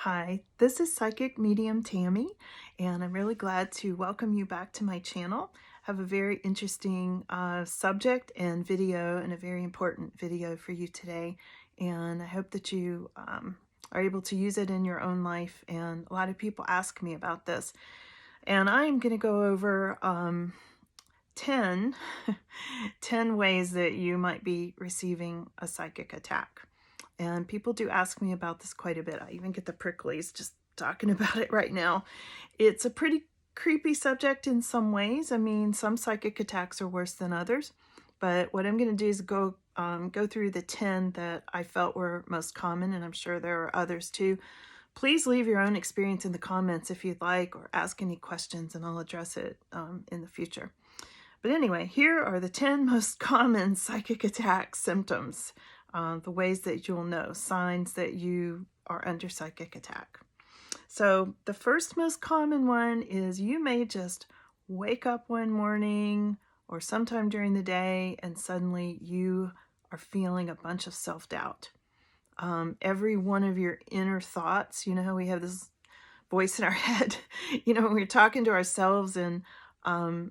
Hi, this is Psychic Medium Tammy, and I'm really glad to welcome you back to my channel. I have a very interesting subject and video, and a very important video for you today, and I hope that you are able to use it in your own life. And a lot of people ask me about this, and I'm going to go over 10, 10 ways that you might be receiving a psychic attack. And people do ask me about this quite a bit. I even get the pricklies just talking about it right now. It's a pretty creepy subject in some ways. I mean, some psychic attacks are worse than others. But what I'm going to do is go through the 10 that I felt were most common, and I'm sure there are others too. Please leave your own experience in the comments if you'd like, or ask any questions, and I'll address it in the future. But anyway, here are the 10 most common psychic attack symptoms. The ways that you'll know, signs that you are under psychic attack. So the first most common one is you may just wake up one morning or sometime during the day and suddenly you are feeling a bunch of self-doubt. Every one of your inner thoughts, you know how we have this voice in our head, when we're talking to ourselves, and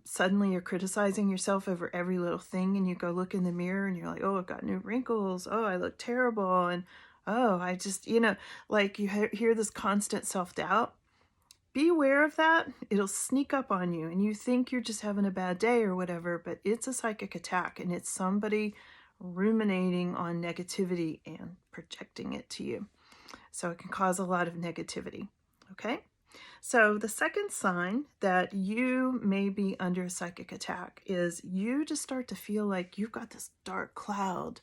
suddenly you're criticizing yourself over every little thing, and you go look in the mirror and you're like, oh, I've got new wrinkles. Oh, I look terrible. And oh, I just, like you hear this constant self-doubt. Be aware of that. It'll sneak up on you and you think you're just having a bad day or whatever, but it's a psychic attack, and it's somebody ruminating on negativity and projecting it to you. So it can cause a lot of negativity. Okay. So the second sign that you may be under a psychic attack is you just start to feel like you've got this dark cloud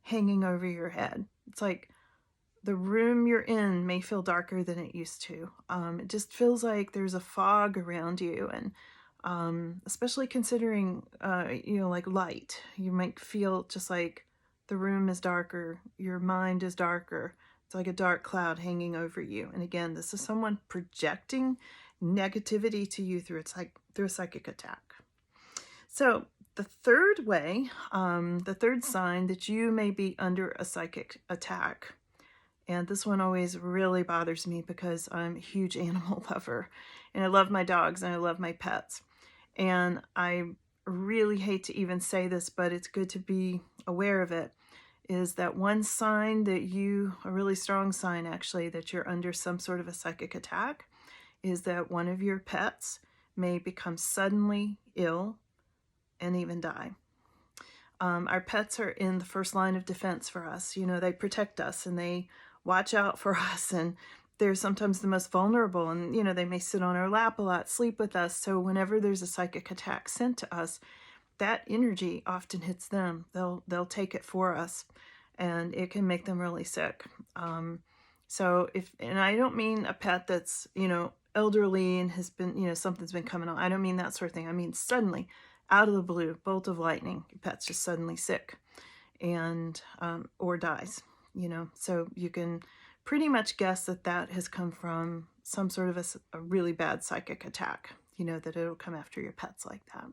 hanging over your head. It's like the room you're in may feel darker than it used to. It just feels like there's a fog around you, and especially considering, like light, you might feel just like the room is darker, your mind is darker. It's like a dark cloud hanging over you. And again, this is someone projecting negativity to you through a psychic attack. So the third way, the third sign that you may be under a psychic attack, and this one always really bothers me because I'm a huge animal lover, and I love my dogs and I love my pets. And I really hate to even say this, but it's good to be aware of it, is that one sign that a really strong sign actually, that you're under some sort of a psychic attack, is that one of your pets may become suddenly ill and even die. Our pets are in the first line of defense for us. They protect us and they watch out for us, and they're sometimes the most vulnerable, and they may sit on our lap a lot, sleep with us. So whenever there's a psychic attack sent to us, that energy often hits them. They'll take it for us, and it can make them really sick. And I don't mean a pet that's, elderly and has been, something's been coming on. I don't mean that sort of thing. I mean suddenly, out of the blue, bolt of lightning, your pet's just suddenly sick and or dies, So you can pretty much guess that has come from some sort of a really bad psychic attack, that it'll come after your pets like that.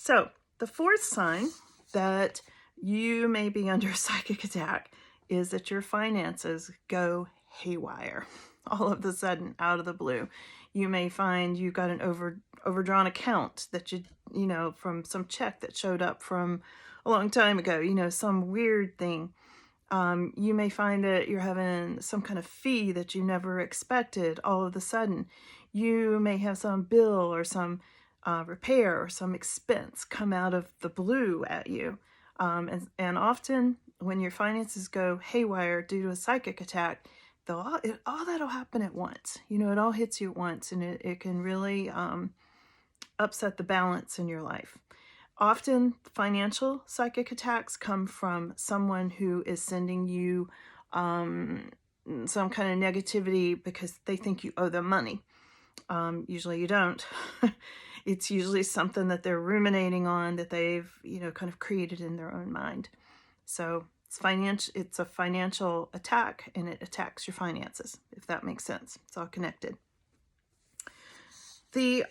So the fourth sign that you may be under a psychic attack is that your finances go haywire. All of a sudden, out of the blue, you may find you got an overdrawn account that from some check that showed up from a long time ago, some weird thing. You may find that you're having some kind of fee that you never expected all of a sudden. You may have some bill or some repair or some expense come out of the blue at you. And often when your finances go haywire due to a psychic attack, all that'll happen at once. It all hits you at once, and it can really upset the balance in your life. Often financial psychic attacks come from someone who is sending you some kind of negativity because they think you owe them money. Usually you don't. It's usually something that they're ruminating on, that they've, kind of created in their own mind. So it's a financial attack, and it attacks your finances, if that makes sense. It's all connected. The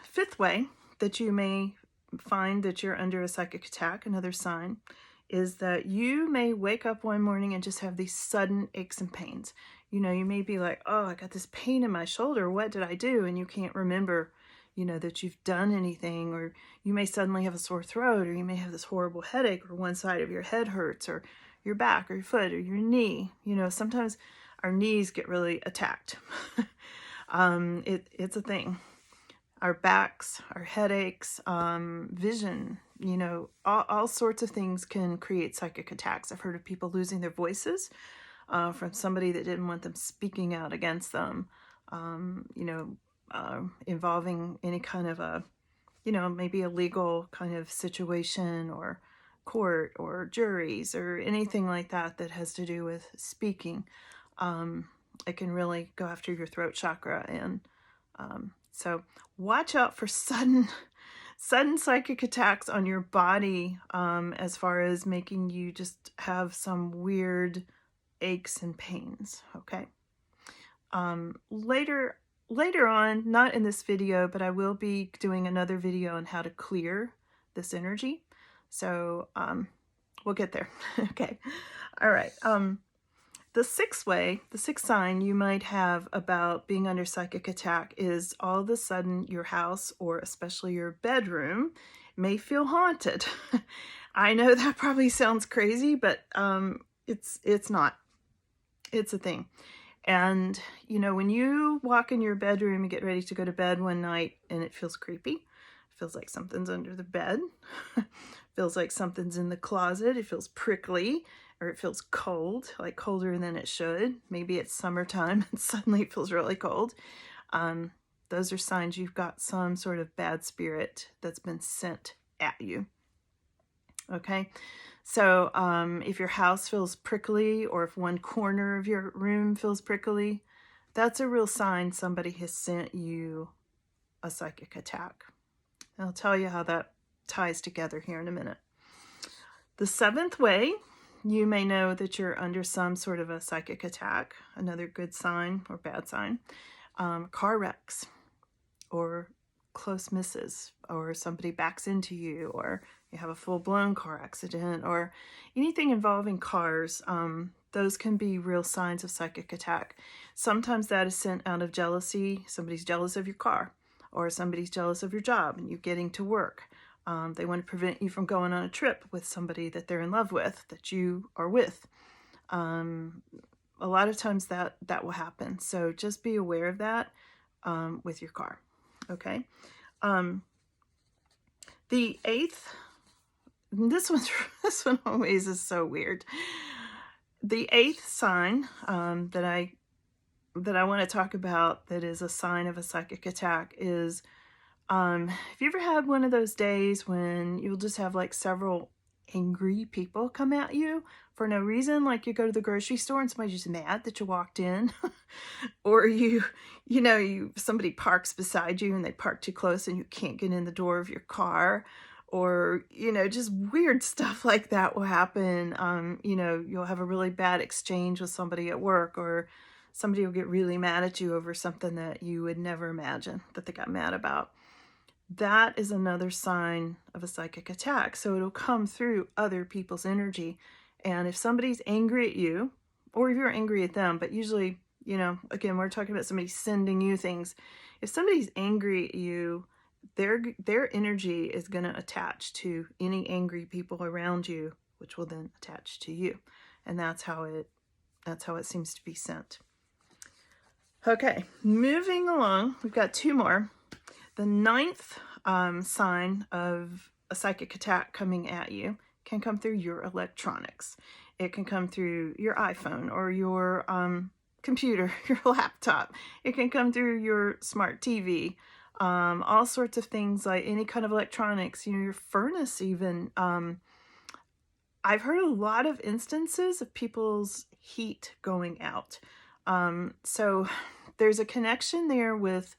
fifth way that you may find that you're under a psychic attack, another sign, is that you may wake up one morning and just have these sudden aches and pains. You know, you may be like, oh, I got this pain in my shoulder. What did I do? And you can't remember, you know, that you've done anything. Or you may suddenly have a sore throat, or you may have this horrible headache, or one side of your head hurts, or your back, or your foot, or your knee. You know, sometimes our knees get really attacked. It's a thing. Our backs, our headaches, vision, you know, all sorts of things can create psychic attacks. I've heard of people losing their voices from somebody that didn't want them speaking out against them, you know, involving any kind of a, you know, maybe a legal kind of situation or court or juries or anything like that that has to do with speaking. It can really go after your throat chakra. And so watch out for sudden psychic attacks on your body, as far as making you just have some weird aches and pains. Okay. Later on, not in this video, but I will be doing another video on how to clear this energy. So we'll get there. Okay. All right. The sixth sign you might have about being under psychic attack is all of a sudden your house, or especially your bedroom, may feel haunted. I know that probably sounds crazy, but it's not. It's a thing. And, you know, when you walk in your bedroom and get ready to go to bed one night and it feels creepy, it feels like something's under the bed, feels like something's in the closet, it feels prickly, or it feels cold, like colder than it should. Maybe it's summertime and suddenly it feels really cold. Those are signs you've got some sort of bad spirit that's been sent at you. Okay. So if your house feels prickly, or if one corner of your room feels prickly, that's a real sign somebody has sent you a psychic attack. I'll tell you how that ties together here in a minute. The seventh way you may know that you're under some sort of a psychic attack, another good sign or bad sign, car wrecks, or close misses, or somebody backs into you, or you have a full-blown car accident, or anything involving cars. Those can be real signs of psychic attack. Sometimes that is sent out of jealousy. Somebody's jealous of your car, or somebody's jealous of your job and you getting to work. They want to prevent you from going on a trip with somebody that they're in love with, that you are with. A lot of times that will happen. So just be aware of that with your car. Okay. The eighth, this one always is so weird. The eighth sign that I want to talk about that is a sign of a psychic attack is, have you ever had one of those days when you'll just have like several angry people come at you for no reason? Like you go to the grocery store and somebody's just mad that you walked in, or somebody parks beside you and they park too close and you can't get in the door of your car, or, just weird stuff like that will happen. You'll have a really bad exchange with somebody at work, or somebody will get really mad at you over something that you would never imagine that they got mad about. That is another sign of a psychic attack. So it'll come through other people's energy. And if somebody's angry at you, or if you're angry at them, but usually, again, we're talking about somebody sending you things. If somebody's angry at you, their energy is going to attach to any angry people around you, which will then attach to you. And that's how it seems to be sent. Okay, moving along, we've got two more. The ninth sign of a psychic attack coming at you can come through your electronics. It can come through your iPhone or your computer, your laptop. It can come through your smart TV, all sorts of things, like any kind of electronics, your furnace even. I've heard a lot of instances of people's heat going out. So there's a connection there with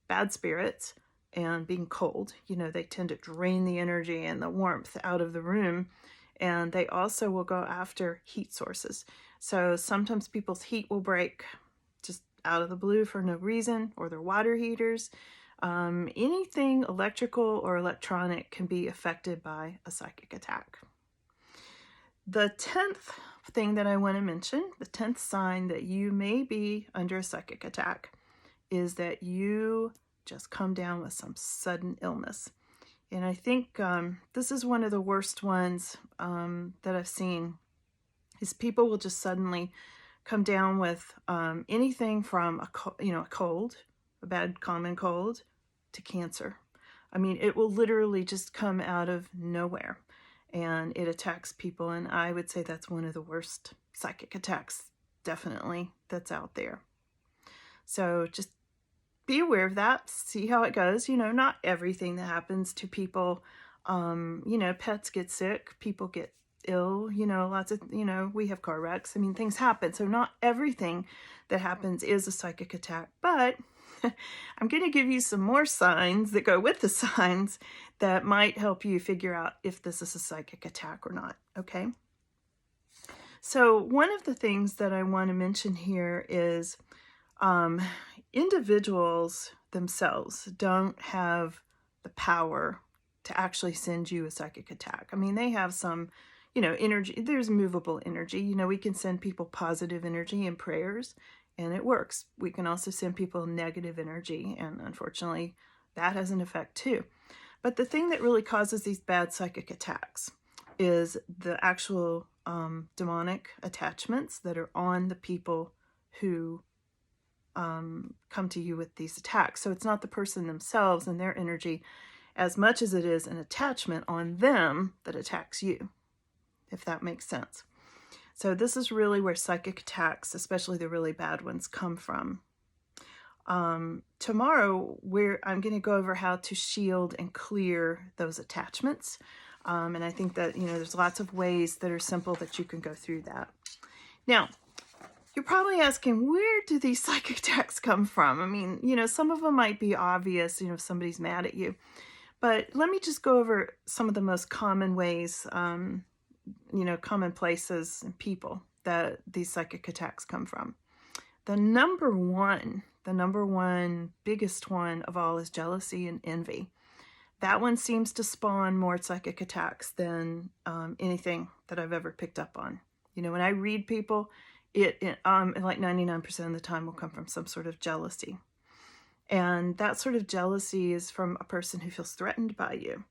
bad spirits and being cold. They tend to drain the energy and the warmth out of the room. And they also will go after heat sources. So sometimes people's heat will break just out of the blue for no reason, or their water heaters. Anything electrical or electronic can be affected by a psychic attack. The 10th thing that I want to mention, the 10th sign that you may be under a psychic attack, is that you just come down with some sudden illness. And I think this is one of the worst ones that I've seen, is people will just suddenly come down with anything from a cold, a bad common cold, to cancer. I mean, it will literally just come out of nowhere, and it attacks people. And I would say that's one of the worst psychic attacks, definitely, that's out there. So just be aware of that. See how it goes. Not everything that happens to people, pets get sick, people get ill, lots of, we have car wrecks. I mean, things happen. So not everything that happens is a psychic attack, but I'm going to give you some more signs that go with the signs that might help you figure out if this is a psychic attack or not. Okay. So one of the things that I want to mention here is individuals themselves don't have the power to actually send you a psychic attack. I mean, they have some, energy. There's movable energy. We can send people positive energy and prayers, and it works. We can also send people negative energy, and unfortunately, that has an effect too. But the thing that really causes these bad psychic attacks is the actual demonic attachments that are on the people who come to you with these attacks. So it's not the person themselves and their energy as much as it is an attachment on them that attacks you, if that makes sense. So this is really where psychic attacks, especially the really bad ones, come from. Tomorrow, I'm going to go over how to shield and clear those attachments. And I think that, there's lots of ways that are simple that you can go through that. Now, you're probably asking, where do these psychic attacks come from? I mean, some of them might be obvious, if somebody's mad at you. But let me just go over some of the most common ways, common places and people that these psychic attacks come from. The number one biggest one of all is jealousy and envy. That one seems to spawn more psychic attacks than anything that I've ever picked up on. When I read people, it like 99% of the time will come from some sort of jealousy. And that sort of jealousy is from a person who feels threatened by you,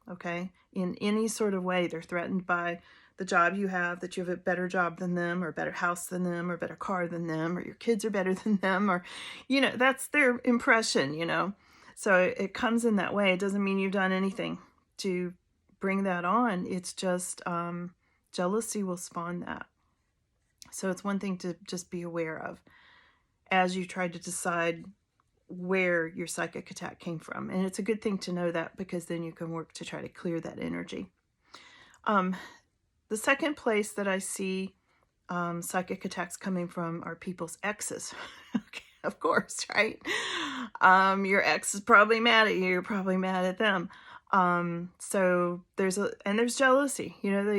okay? In any sort of way, they're threatened by the job you have, that you have a better job than them, or a better house than them, or a better car than them, or your kids are better than them, or, that's their impression, So it comes in that way. It doesn't mean you've done anything to bring that on. It's just jealousy will spawn that. So it's one thing to just be aware of as you try to decide where your psychic attack came from. And it's a good thing to know that, because then you can work to try to clear that energy. The second place that I see psychic attacks coming from are people's exes. Okay, of course, right? Your ex is probably mad at you. You're probably mad at them. So there's jealousy.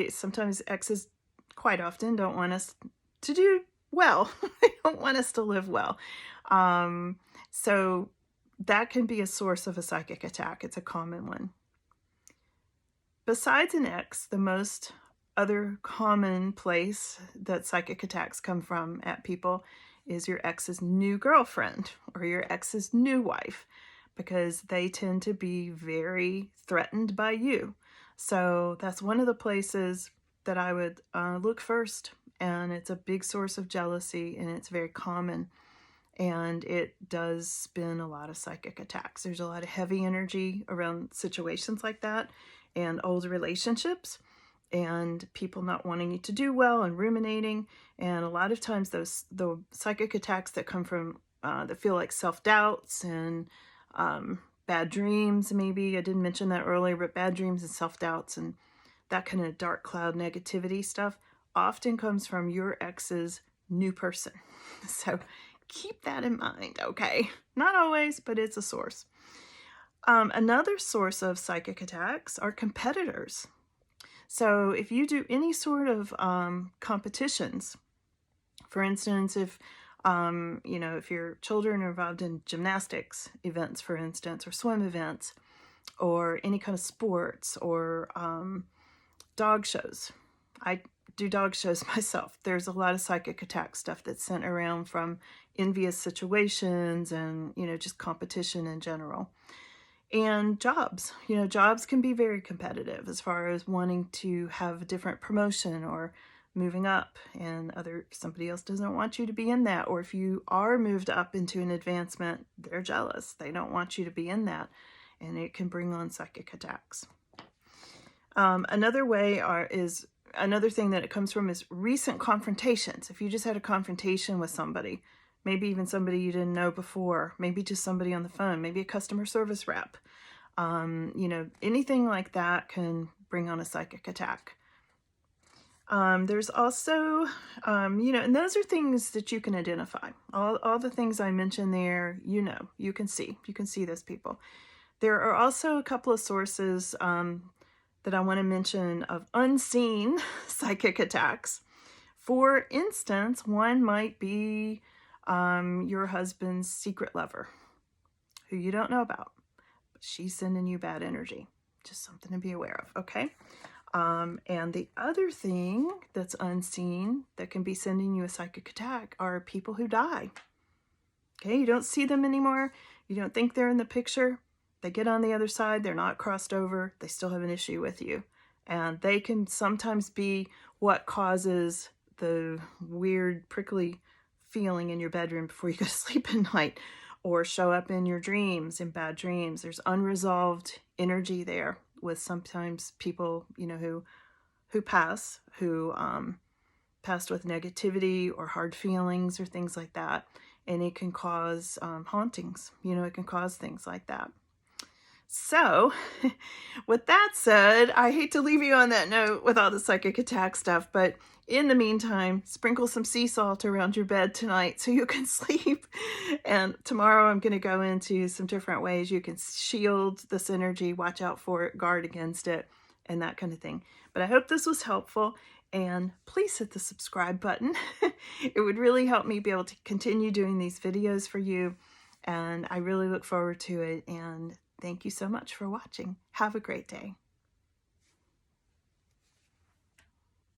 Sometimes exes quite often don't want us to do well. They don't want us to live well. So that can be a source of a psychic attack. It's a common one. Besides an ex, the most other common place that psychic attacks come from at people is your ex's new girlfriend or your ex's new wife, because they tend to be very threatened by you. So that's one of the places that I would look first. And it's a big source of jealousy, and it's very common. And it does spin a lot of psychic attacks. There's a lot of heavy energy around situations like that, and old relationships, and people not wanting you to do well, and ruminating. And a lot of times the psychic attacks that come from that feel like self-doubts and bad dreams, maybe I didn't mention that earlier, but bad dreams and self-doubts and that kind of dark cloud negativity stuff often comes from your ex's new person. So keep that in mind, okay? Not always, but it's a source. Another source of psychic attacks are competitors. So if you do any sort of competitions, for instance, if your children are involved in gymnastics events, for instance, or swim events, or any kind of sports, or dog shows. I do dog shows myself. There's a lot of psychic attack stuff that's sent around from envious situations and, you know, just competition in general. And jobs, you know, jobs can be very competitive as far as wanting to have a different promotion or moving up, and somebody else doesn't want you to be in that. Or if you are moved up into an advancement, they're jealous. They don't want you to be in that, and it can bring on psychic attacks. Another thing that it comes from is recent confrontations. If you just had a confrontation with somebody, maybe even somebody you didn't know before, maybe just somebody on the phone, maybe a customer service rep, you know, anything like that can bring on a psychic attack. There's also, you know, and those are things that you can identify. All the things I mentioned there, you know, you can see those people. There are also a couple of sources that I want to mention of unseen psychic attacks. For instance, one might be your husband's secret lover, who you don't know about, but she's sending you bad energy. Just something to be aware of, okay? And the other thing that's unseen that can be sending you a psychic attack are people who die. Okay, you don't see them anymore. You don't think they're in the picture. They get on the other side. They're not crossed over. They still have an issue with you. And they can sometimes be what causes the weird prickly feeling in your bedroom before you go to sleep at night, or show up in your dreams, in bad dreams. There's unresolved energy there with sometimes people, you know, who passed with negativity or hard feelings or things like that. And it can cause hauntings, you know, it can cause things like that. So with that said, I hate to leave you on that note with all the psychic attack stuff, but in the meantime, sprinkle some sea salt around your bed tonight so you can sleep. And tomorrow I'm going to go into some different ways you can shield this energy, watch out for it, guard against it, and that kind of thing. But I hope this was helpful, and please hit the subscribe button. It would really help me be able to continue doing these videos for you, and I really look forward to it. And thank you so much for watching. Have a great day.